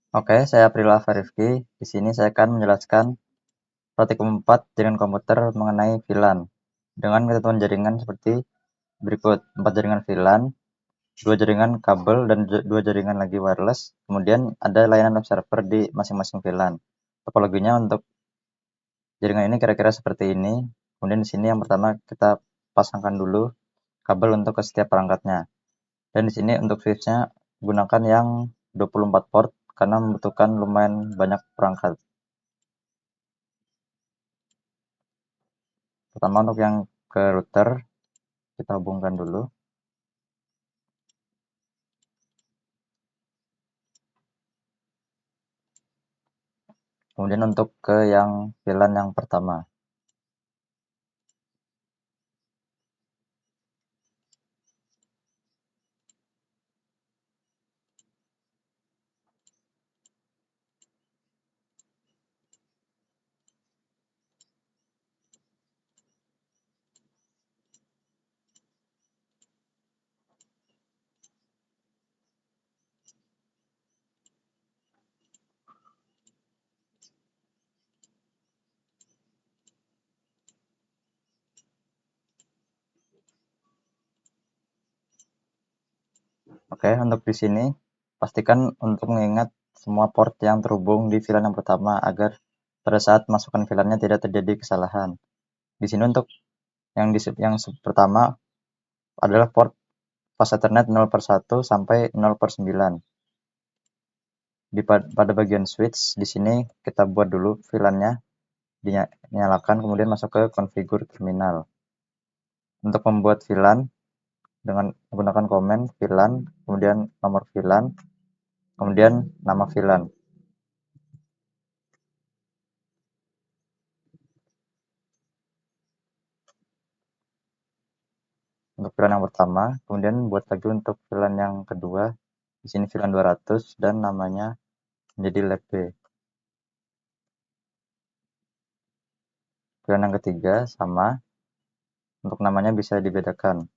Oke, saya April Rifki. Di sini saya akan menjelaskan praktikum 4 jaringan komputer mengenai VLAN dengan ketentuan jaringan seperti berikut: 4 jaringan VLAN, 2 jaringan kabel, dan 2 jaringan lagi wireless. Kemudian ada layanan web server di masing-masing VLAN. Topologinya untuk jaringan ini kira-kira seperti ini. Kemudian di sini yang pertama kita pasangkan dulu kabel untuk ke setiap perangkatnya. Dan di sini untuk switch-nya gunakan yang 24 port karena membutuhkan lumayan banyak perangkat. Pertama untuk yang ke router kita hubungkan dulu. Kemudian untuk ke yang VLAN yang pertama. Oke, untuk di sini pastikan untuk mengingat semua port yang terhubung di VLAN yang pertama agar pada saat masukkan VLAN-nya tidak terjadi kesalahan. Di sini untuk yang pertama adalah port fast Ethernet 0/1 sampai 0/9. Pada bagian switch di sini kita buat dulu VLAN-nya, dinyalakan, kemudian masuk ke configure terminal. Untuk membuat VLAN dengan menggunakan komen VLAN, kemudian nomor VLAN, kemudian nama VLAN. Untuk VLAN yang pertama, kemudian buat lagi untuk VLAN yang kedua. Di sini VLAN 200 dan namanya menjadi lab B. VLAN yang ketiga sama, untuk namanya bisa dibedakan.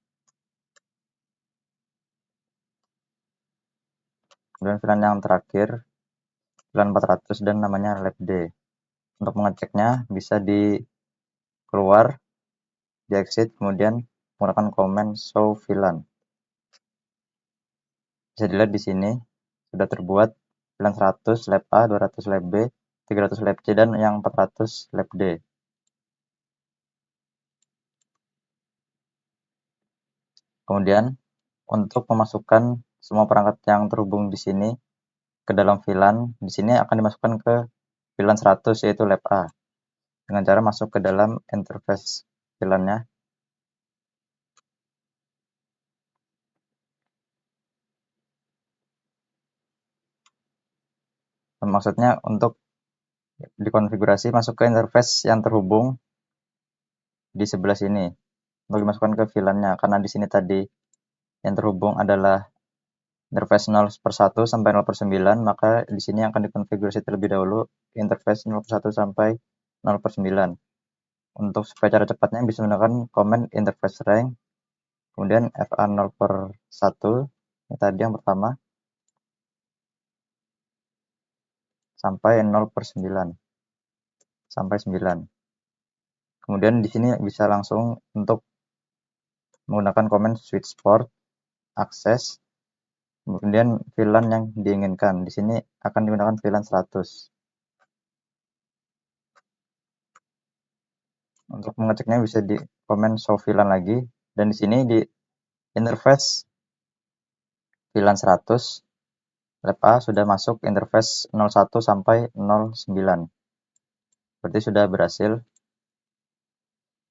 Kemudian VLAN yang terakhir, VLAN 400 dan namanya lab D. Untuk mengeceknya bisa di keluar, di exit, kemudian menggunakan komen show VLAN. Bisa dilihat di sini sudah terbuat VLAN 100 lab A, 200 lab B, 300 lab C, dan yang 400 lab D. Kemudian untuk memasukkan semua perangkat yang terhubung di sini ke dalam VLAN, di sini akan dimasukkan ke VLAN 100 yaitu lab A dengan cara masuk ke dalam interface VLAN-nya. Maksudnya untuk dikonfigurasi masuk ke interface yang terhubung di sebelah sini untuk dimasukkan ke VLAN-nya, karena di sini tadi yang terhubung adalah interface 0/1 sampai 0/9, maka di sini akan dikonfigurasi terlebih dahulu interface 0/1 sampai 0/9. Untuk supaya cara cepatnya bisa menggunakan command interface rank, kemudian FA 0/1, ini tadi yang pertama, sampai 0/9, sampai 9. Kemudian di sini bisa langsung untuk menggunakan command switch port, akses, kemudian VLAN yang diinginkan. Di sini akan digunakan VLAN 100. Untuk mengeceknya bisa di komen show VLAN lagi, dan di sini di interface VLAN 100 lab A sudah masuk interface 01 sampai 09. Berarti sudah berhasil.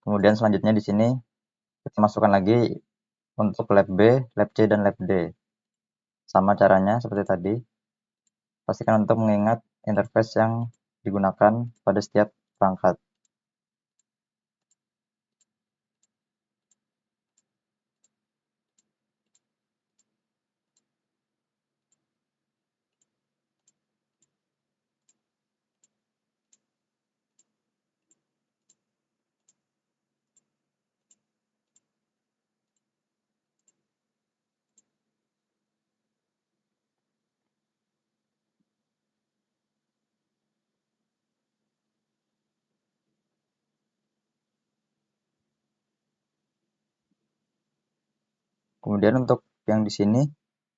Kemudian selanjutnya di sini kita masukkan lagi untuk lab B, lab C, dan lab D. Sama caranya seperti tadi. Pastikan untuk mengingat interface yang digunakan pada setiap perangkat. Kemudian untuk yang di sini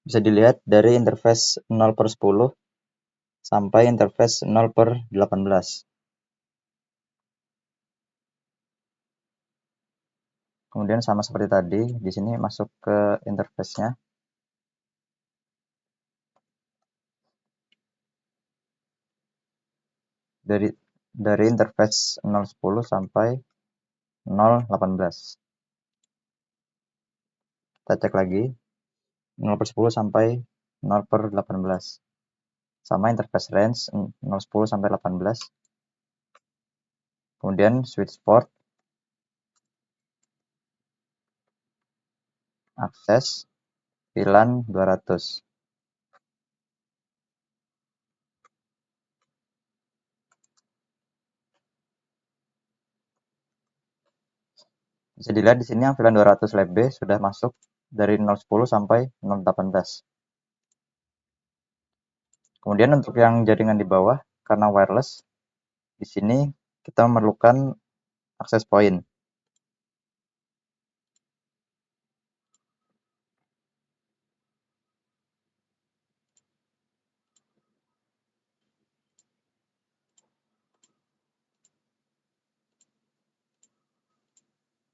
bisa dilihat dari interface 0/10 sampai interface 0/18. Kemudian sama seperti tadi, di sini masuk ke interface-nya. Dari interface 0/10 sampai 0/18. Kita cek lagi 0/10 sampai 0/18. Sama interface range 0/10 sampai 18. Kemudian switch port, akses, VLAN 200. Bisa dilihat di sini yang VLAN 200 LAB sudah masuk dari 0/10 sampai 0/18. Kemudian untuk yang jaringan di bawah, karena wireless, di sini kita memerlukan akses point.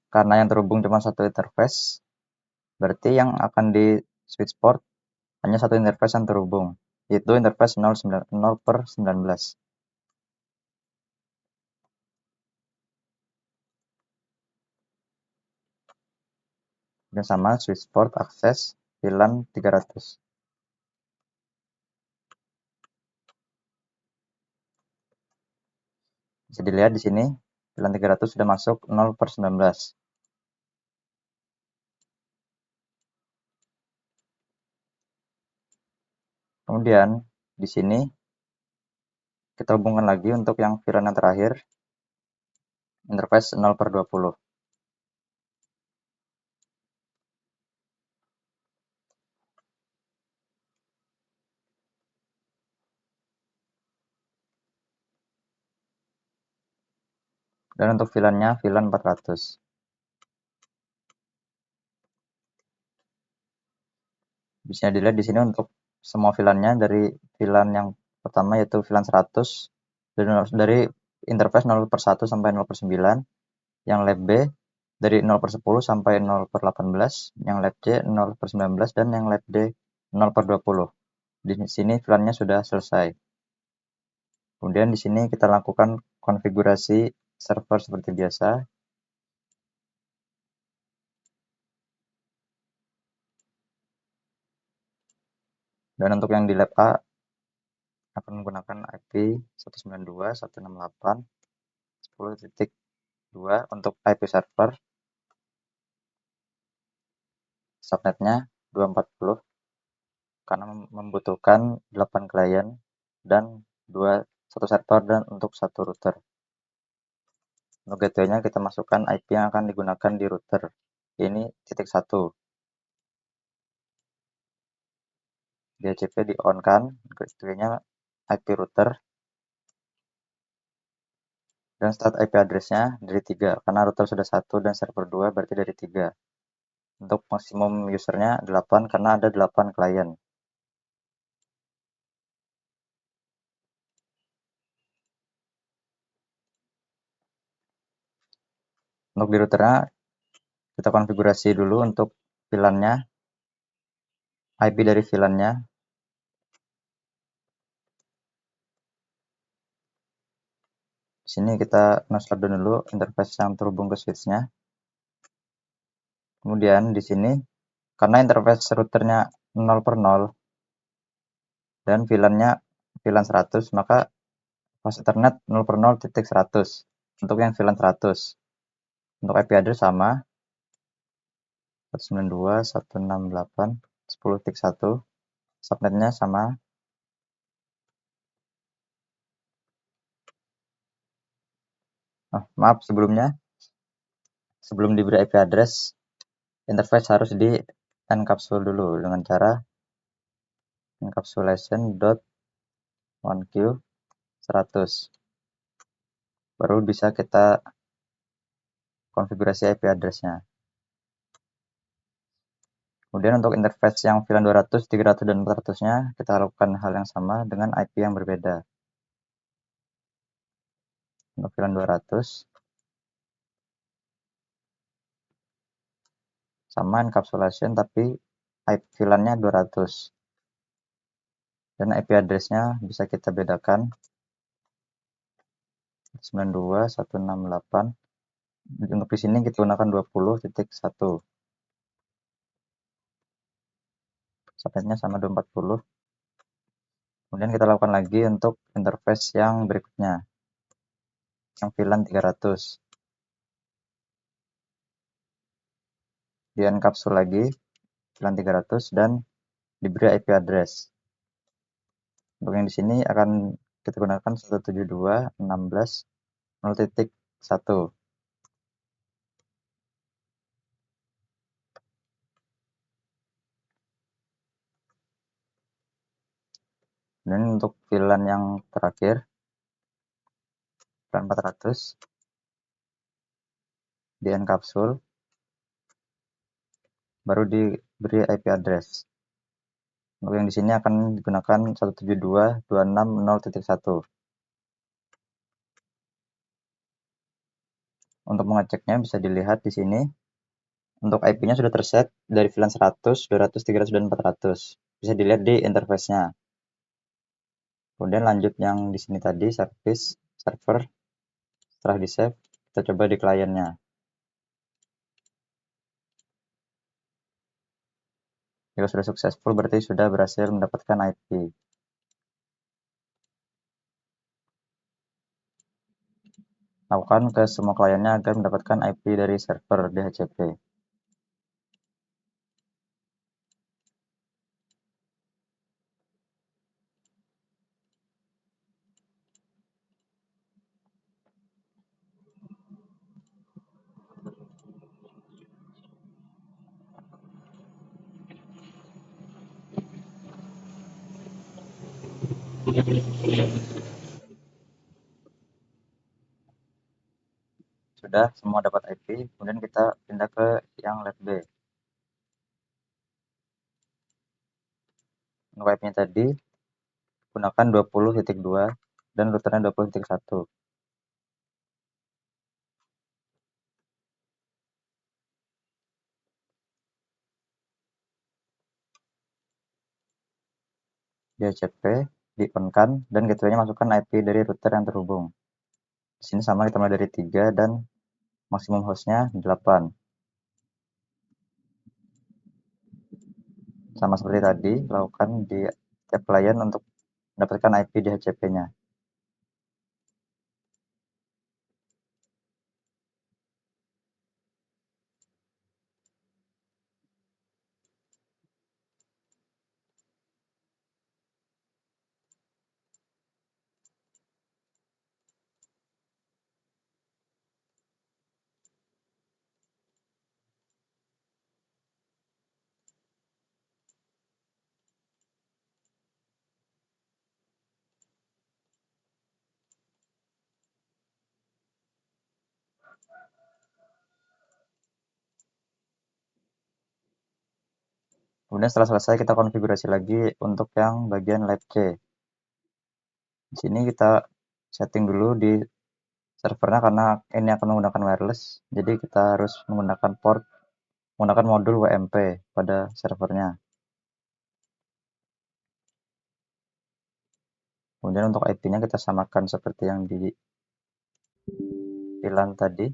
Karena yang terhubung cuma satu interface, berarti yang akan di switch port hanya satu interface yang terhubung, yaitu interface 0/19. Dan sama switch port akses VLAN 300. Bisa dilihat di sini VLAN 300 sudah masuk 0/19. Kemudian di sini kita hubungkan lagi untuk yang VLAN yang terakhir, interface 0/20. Dan untuk VLAN-nya VLAN 400. Bisa dilihat di sini untuk semua VLAN-nya, dari VLAN yang pertama yaitu VLAN 100 dari interface 0/1 sampai 0/9, yang lab B dari 0/10 sampai 0/18, yang lab C 0/19, dan yang lab D 0/20. Di sini VLAN-nya sudah selesai. Kemudian di sini kita lakukan konfigurasi server seperti biasa. Dan untuk yang di lab A akan menggunakan IP 192.168.10.2 untuk IP server. Subnetnya 240 karena membutuhkan 8 klien dan 1 server dan untuk 1 router. Untuk gateway-nya kita masukkan IP yang akan digunakan di router. Ini titik 1. DHCP di on kan, gateway-nya IP router. Dan start IP address-nya dari 3 karena router sudah 1 dan server 2 berarti dari 3. Untuk maksimum usernya 8 karena ada 8 klien. Untuk di routernya kita konfigurasi dulu untuk VLAN-nya, IP dari VLAN-nya. Di sini kita no-shutdown dulu interface yang terhubung ke switch-nya. Kemudian di sini karena interface routernya 0/0 dan VLAN-nya VLAN 100, maka pas Ethernet 0/0.100 untuk yang VLAN 100. Untuk IP address sama 192.168.10.1. Subnetnya sama. Maaf sebelumnya, sebelum diberi IP address, interface harus di encapsule dulu dengan cara encapsulation.1q100. Baru bisa kita konfigurasi IP address-nya. Kemudian untuk interface yang VLAN 200, 300, dan 400-nya kita lakukan hal yang sama dengan IP yang berbeda. Untuk VLAN 200 sama encapsulation tapi IP VLAN-nya 200. Dan IP address-nya bisa kita bedakan 92.168. Untuk di sini kita gunakan 20.1. Subnetnya sama 240. Kemudian kita lakukan lagi untuk interface yang berikutnya, yang VLAN 300. Di encapsul lagi VLAN 300 dan diberi IP address. Untuk yang di sini akan kita gunakan 172.16.0.1. Dan untuk VLAN yang terakhir, VLAN 400, di encapsul, baru diberi IP address. Untuk yang di sini akan digunakan 172.260.1. Untuk mengeceknya bisa dilihat di sini. Untuk IP-nya sudah terset dari VLAN 100, 200, 300, dan 400. Bisa dilihat di interface-nya. Kemudian lanjut yang di sini tadi, service, server. Setelah di-save, kita coba di kliennya. Jika sudah successful, berarti sudah berhasil mendapatkan IP. Lakukan ke semua kliennya agar mendapatkan IP dari server DHCP. Sudah semua dapat IP, kemudian kita pindah ke yang lab B. Untuk IP-nya tadi, gunakan 20.2 dan routernya 20.1. DHCP di-on-kan dan gateway-nya masukkan IP dari router yang terhubung. Di sini sama kita mulai dari 3 dan maksimum host-nya 8. Sama seperti tadi, lakukan di tiap klien untuk mendapatkan IP DHCP-nya. Kemudian setelah selesai kita konfigurasi lagi untuk yang bagian lab C. Di sini kita setting dulu di servernya karena ini akan menggunakan wireless, jadi kita harus menggunakan modul WMP pada servernya. Kemudian untuk IP-nya kita samakan seperti yang di VLAN tadi.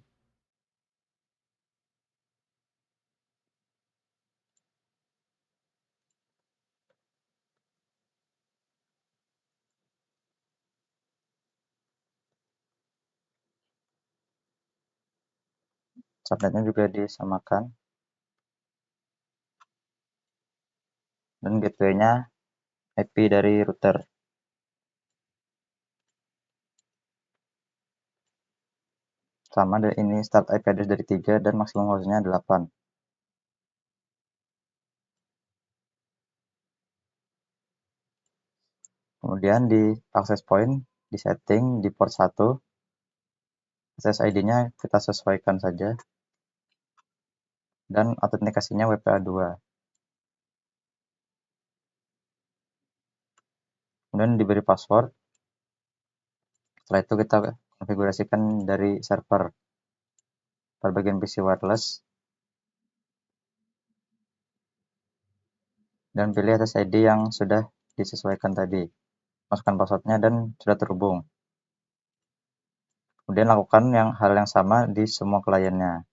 Subnetnya juga disamakan. Dan gateway-nya IP dari router. Sama ini start IP address dari 3 dan maksimum host-nya 8. Kemudian di access point, di setting di port 1, SSID-nya kita sesuaikan saja. Dan autentikasinya WPA2. kemudian diberi password. Setelah itu kita konfigurasikan dari server pada bagian PC wireless dan pilih SSID yang sudah disesuaikan tadi. Masukkan passwordnya dan sudah terhubung. Kemudian lakukan hal yang sama di semua kliennya.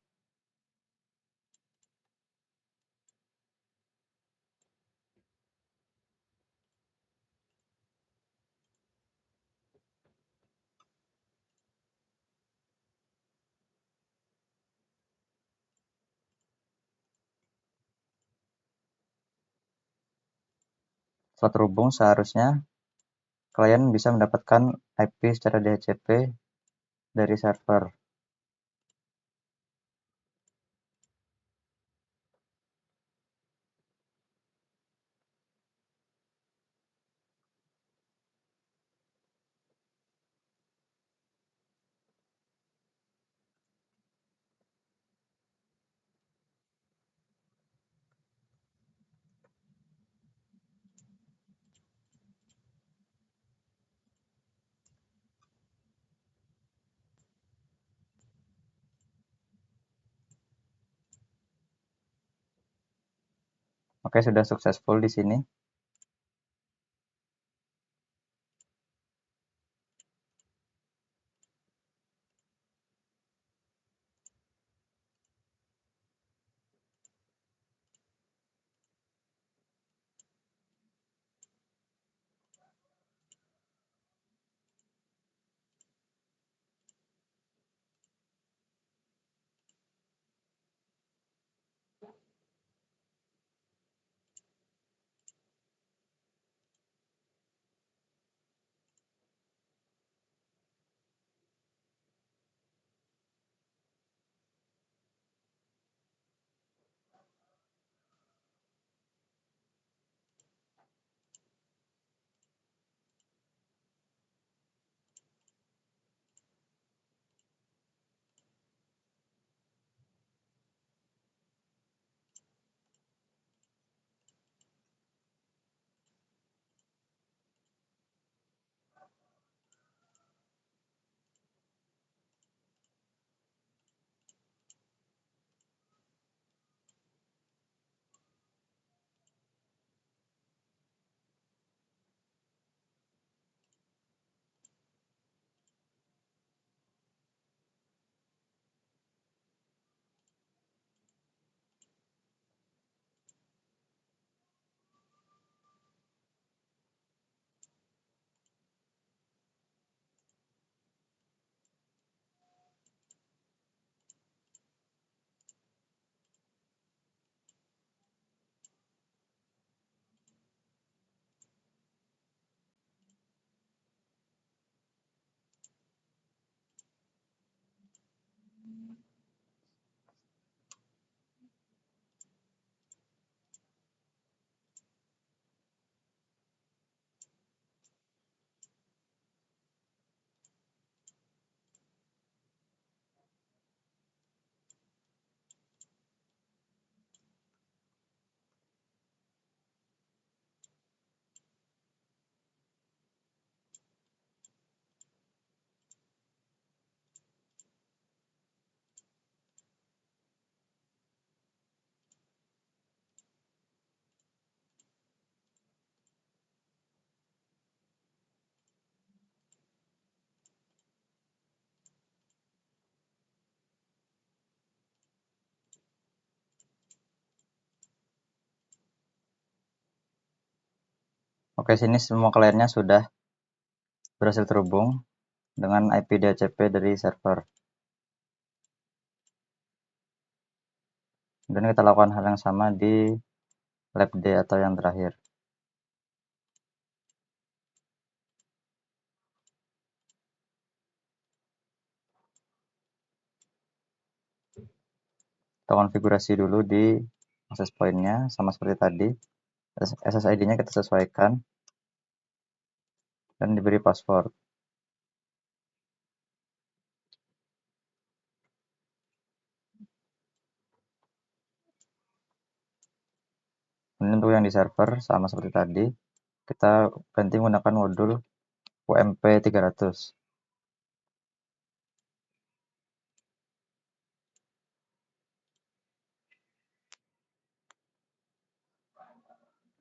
Setelah terhubung, seharusnya klien bisa mendapatkan IP secara DHCP dari server. Oke, sudah successful di sini. Oke, sini semua kliennya sudah berhasil terhubung dengan IP DHCP dari server. Dan kita lakukan hal yang sama di lab D atau yang terakhir. Kita konfigurasi dulu di access point-nya sama seperti tadi. SSID-nya kita sesuaikan dan diberi password. Kemudian untuk yang di server sama seperti tadi, kita ganti menggunakan modul UMP 300.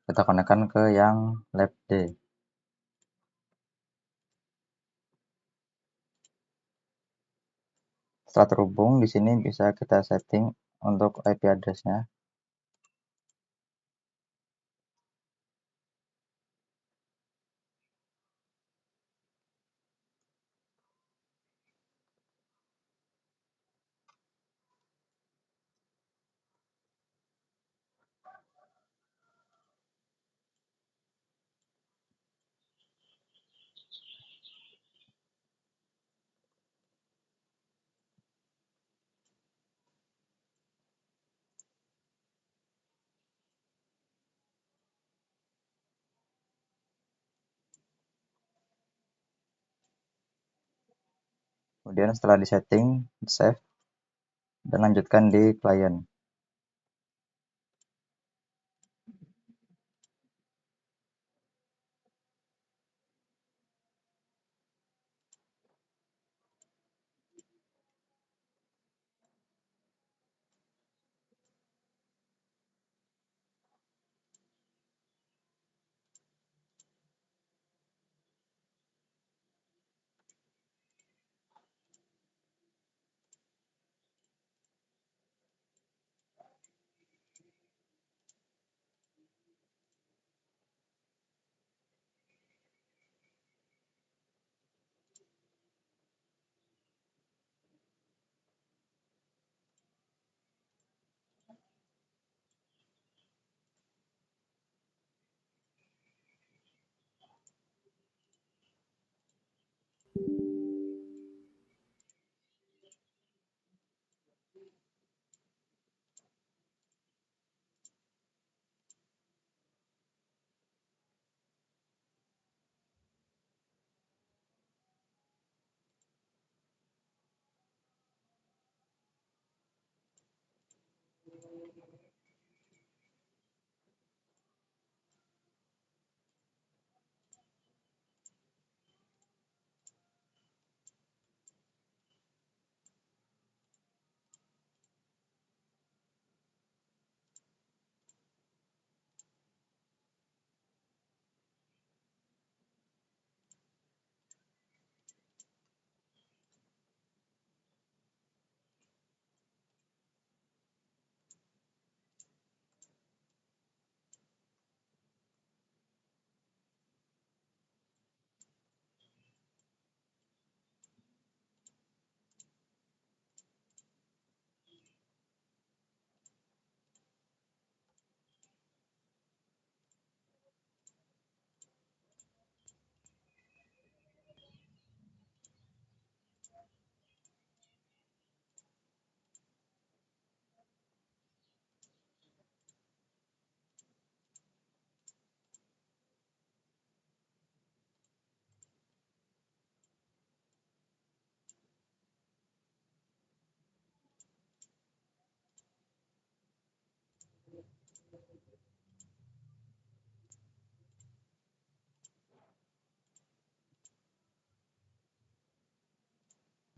Kita konekkan ke yang lab D. Setelah terhubung, di sini bisa kita setting untuk IP address-nya. Kemudian setelah disetting, save, dan lanjutkan di klien.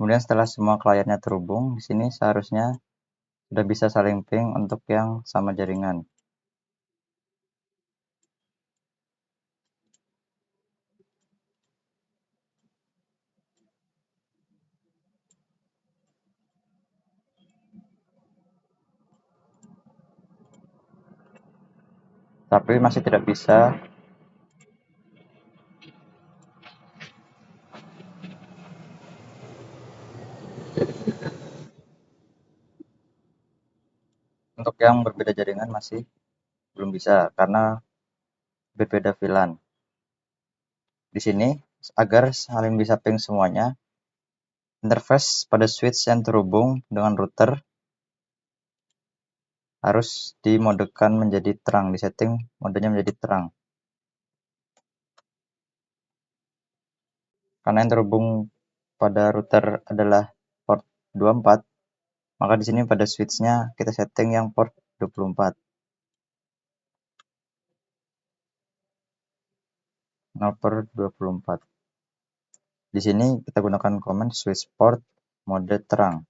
Kemudian setelah semua kliennya terhubung, di sini seharusnya sudah bisa saling ping untuk yang sama jaringan. Tapi masih tidak bisa untuk yang berbeda jaringan, masih belum bisa karena berbeda VLAN. Di sini agar saling bisa ping semuanya, interface pada switch yang terhubung dengan router harus dimodekan menjadi terang, disetting modenya menjadi terang. Karena yang terhubung pada router adalah port 24, maka di sini pada switch-nya kita setting yang port 24. 0/24. Di sini kita gunakan komen switch port mode terang.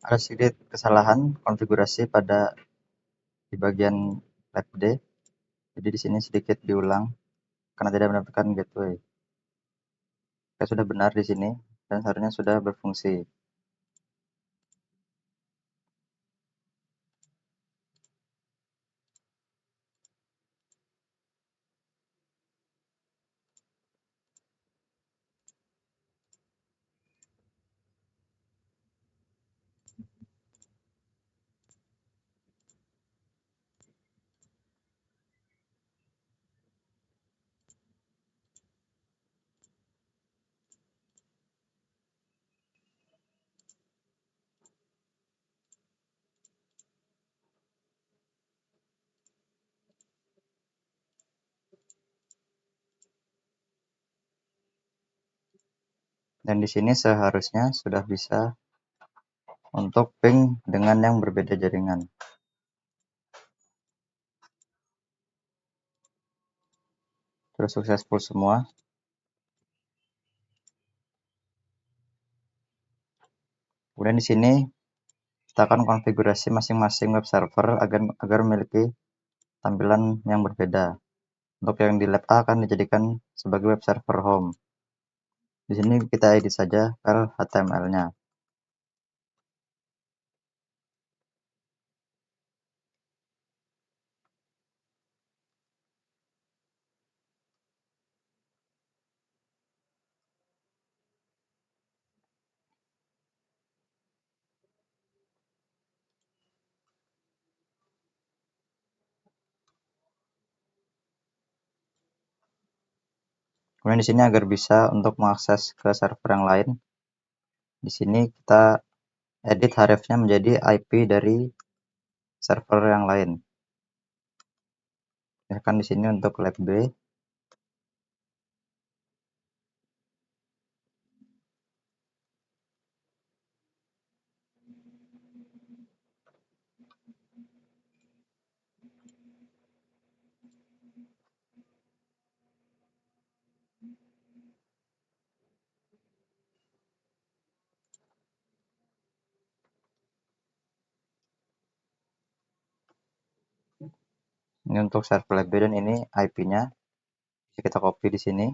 Ada sedikit kesalahan konfigurasi di bagian lab-D. Jadi di sini sedikit diulang karena tidak mendapatkan gateway. Sudah benar di sini dan seharusnya sudah berfungsi. Dan di sini seharusnya sudah bisa untuk ping dengan yang berbeda jaringan. Sudah successful semua. Kemudian di sini kita akan konfigurasi masing-masing web server agar memiliki tampilan yang berbeda. Untuk yang di lab A akan dijadikan sebagai web server home. Di sini kita edit saja file HTML-nya. Kemudian di sini agar bisa untuk mengakses ke server yang lain, di sini kita edit href-nya menjadi IP dari server yang lain. Misalkan di sini untuk lab B, ini untuk server lab B dan ini IP-nya. Kita copy di sini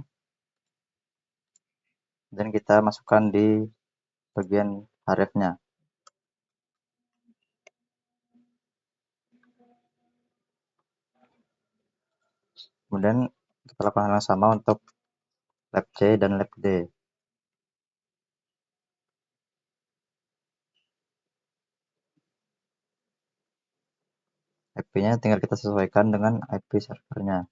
dan kita masukkan di bagian href-nya. Kemudian kita lakukan hal yang sama untuk lab C dan lab D. IP-nya tinggal kita sesuaikan dengan IP servernya.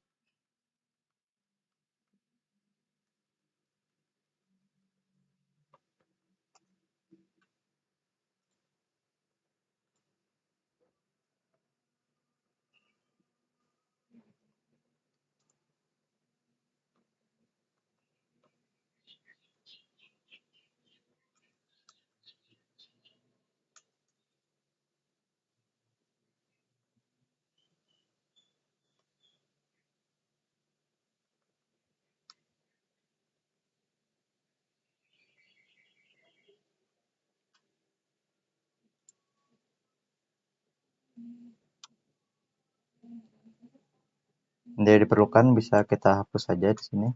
Jadi diperlukan bisa kita hapus saja di sini.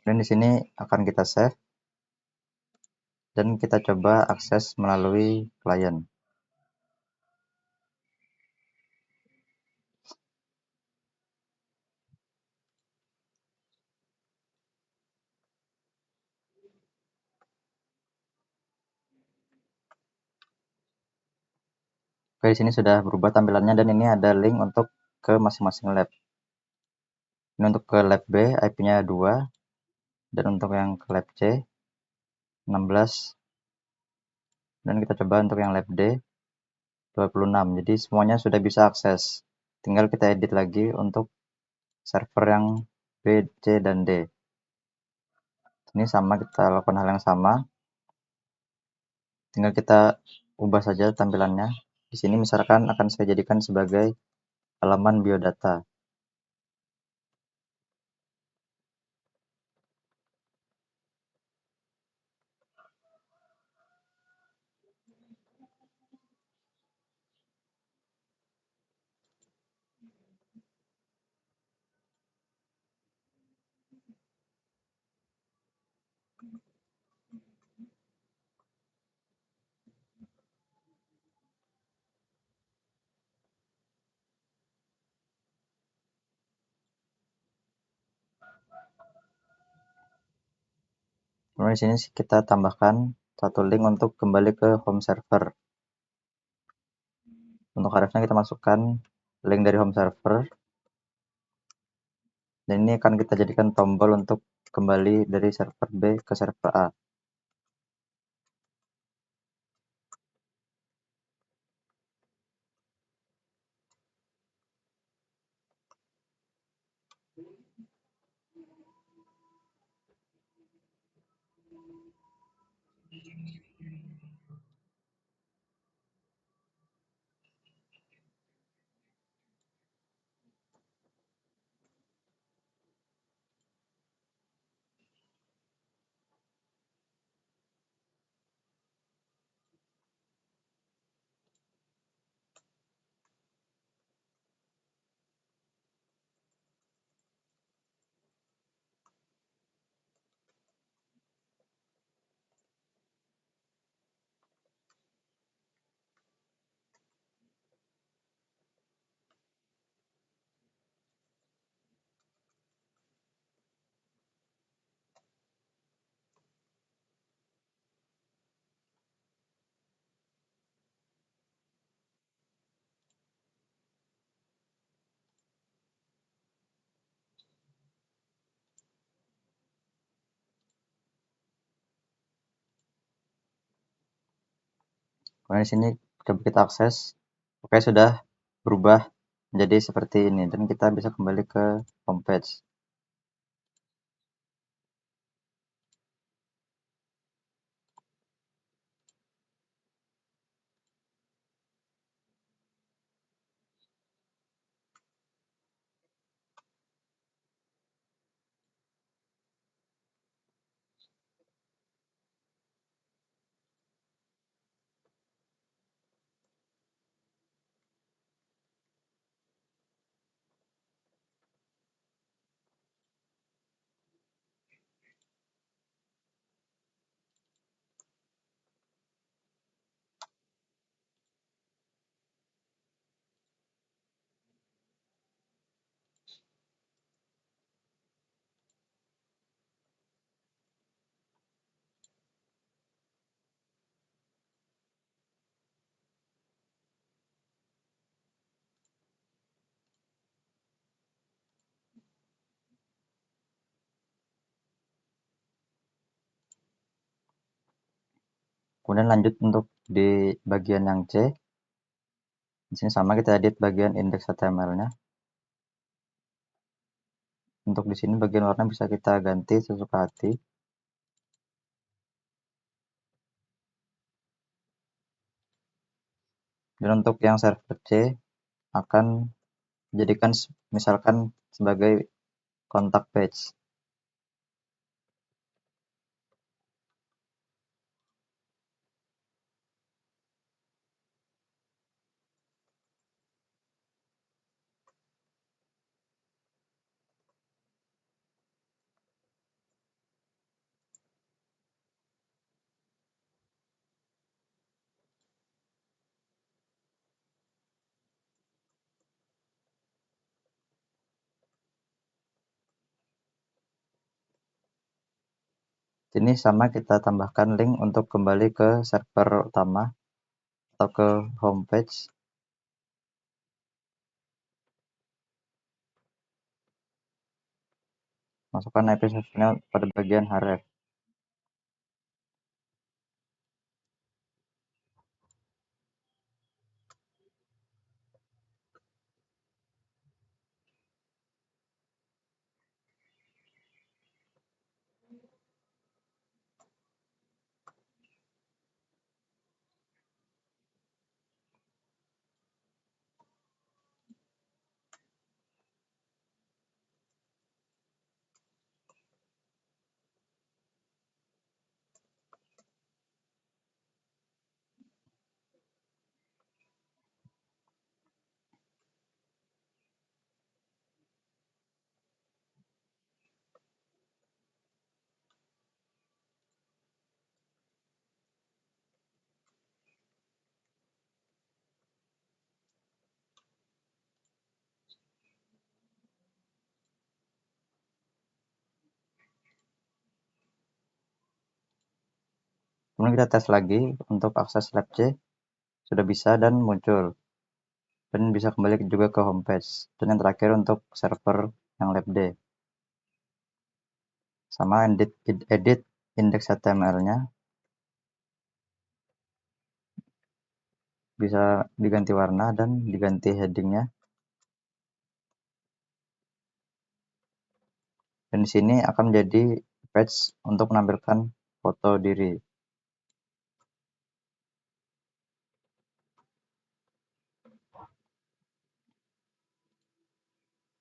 Dan di sini akan kita save dan kita coba akses melalui klien. Oke, di sini sudah berubah tampilannya dan ini ada link untuk ke masing-masing lab. Ini untuk ke lab B IP-nya 2 dan untuk yang ke lab C 16 dan kita coba untuk yang lab D 26. Jadi semuanya sudah bisa akses. Tinggal kita edit lagi untuk server yang B, C, dan D. Ini sama, kita lakukan hal yang sama. Tinggal kita ubah saja tampilannya. Di sini misalkan akan saya jadikan sebagai halaman biodata. Kemudian di sini kita tambahkan satu link untuk kembali ke home server. Untuk hrefnya kita masukkan link dari home server. Dan ini akan kita jadikan tombol untuk kembali dari server B ke server A. Kemudian di sini coba kita akses. Oke, sudah berubah menjadi seperti ini dan kita bisa kembali ke homepage. Kemudian lanjut untuk di bagian yang C. Di sini sama, kita edit bagian index HTML-nya. Untuk di sini bagian warna bisa kita ganti sesuka hati. Dan untuk yang server C akan jadikan misalkan sebagai kontak page. Ini sama kita tambahkan link untuk kembali ke server utama atau ke homepage. Masukkan IP servernya pada bagian href. Kemudian kita tes lagi untuk akses lab C, sudah bisa dan muncul. Dan bisa kembali juga ke homepage. Dan yang terakhir untuk server yang lab D. Sama edit index HTML-nya. Bisa diganti warna dan diganti heading-nya. Dan di sini akan menjadi page untuk menampilkan foto diri.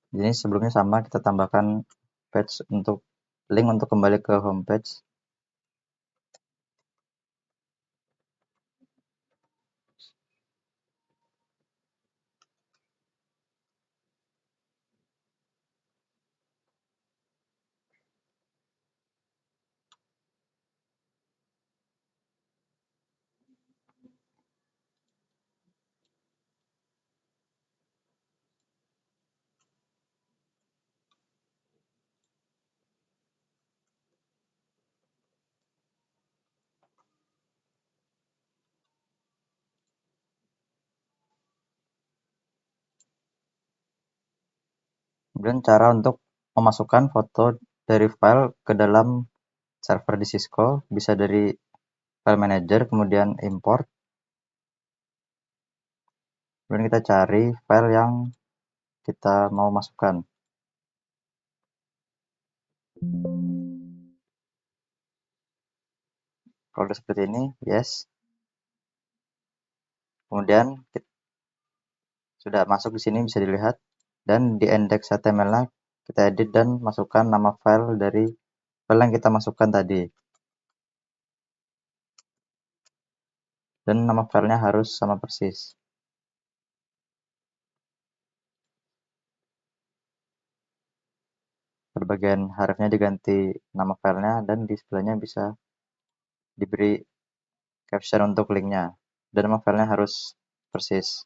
Jadi sebelumnya sama kita tambahkan page untuk link untuk kembali ke homepage. Kemudian cara untuk memasukkan foto dari file ke dalam server di Cisco bisa dari file manager, kemudian import. Kemudian kita cari file yang kita mau masukkan. Kalau udah seperti ini, yes. Kemudian sudah masuk di sini bisa dilihat. Dan di index HTML-nya kita edit dan masukkan nama file dari file yang kita masukkan tadi. Dan nama filenya harus sama persis. Pada bagian hrefnya diganti nama filenya dan di sebelahnya bisa diberi caption untuk linknya. Dan nama filenya harus persis.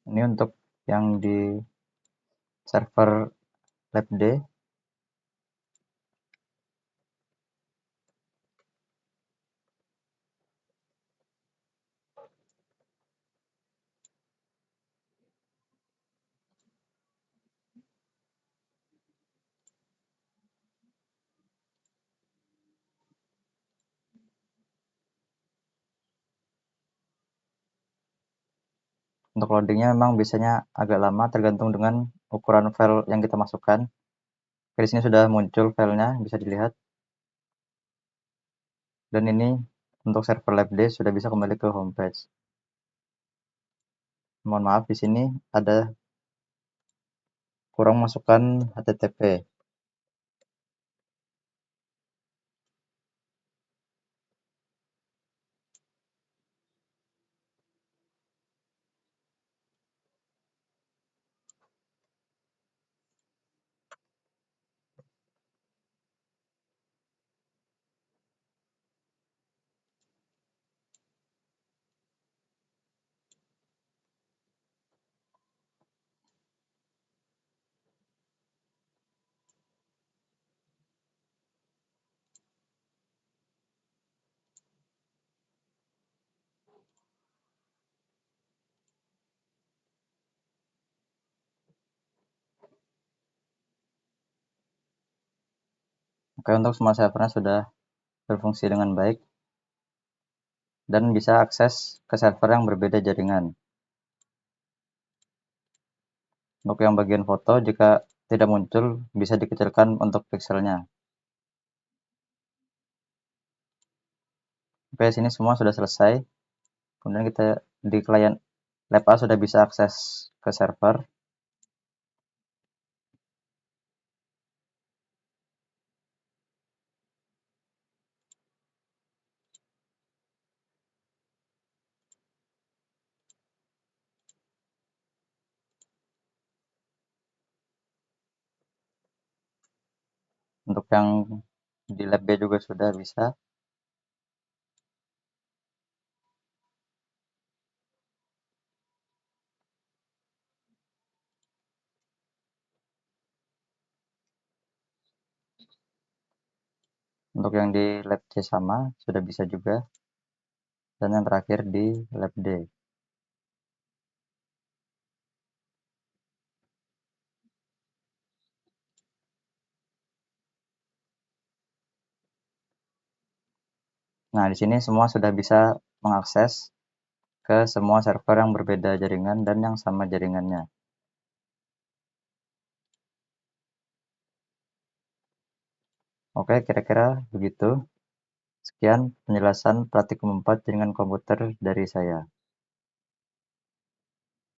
Ini untuk yang di server lab D. Untuk loadingnya memang biasanya agak lama tergantung dengan ukuran file yang kita masukkan. Di sini sudah muncul filenya, bisa dilihat. Dan ini untuk server labd sudah bisa kembali ke homepage. Mohon maaf, di sini ada kurang masukkan HTTP. Oke, untuk semua servernya sudah berfungsi dengan baik dan bisa akses ke server yang berbeda jaringan. Untuk yang bagian foto, jika tidak muncul, bisa dikecilkan untuk pixelnya. Oke, sini semua sudah selesai. Kemudian kita di klien lab A sudah bisa akses ke server. Untuk yang di lab B juga sudah bisa. Untuk yang di lab C sama, sudah bisa juga. Dan yang terakhir di lab D. Nah, di sini semua sudah bisa mengakses ke semua server yang berbeda jaringan dan yang sama jaringannya. Oke, kira-kira begitu. Sekian penjelasan praktikum 4 jaringan komputer dari saya.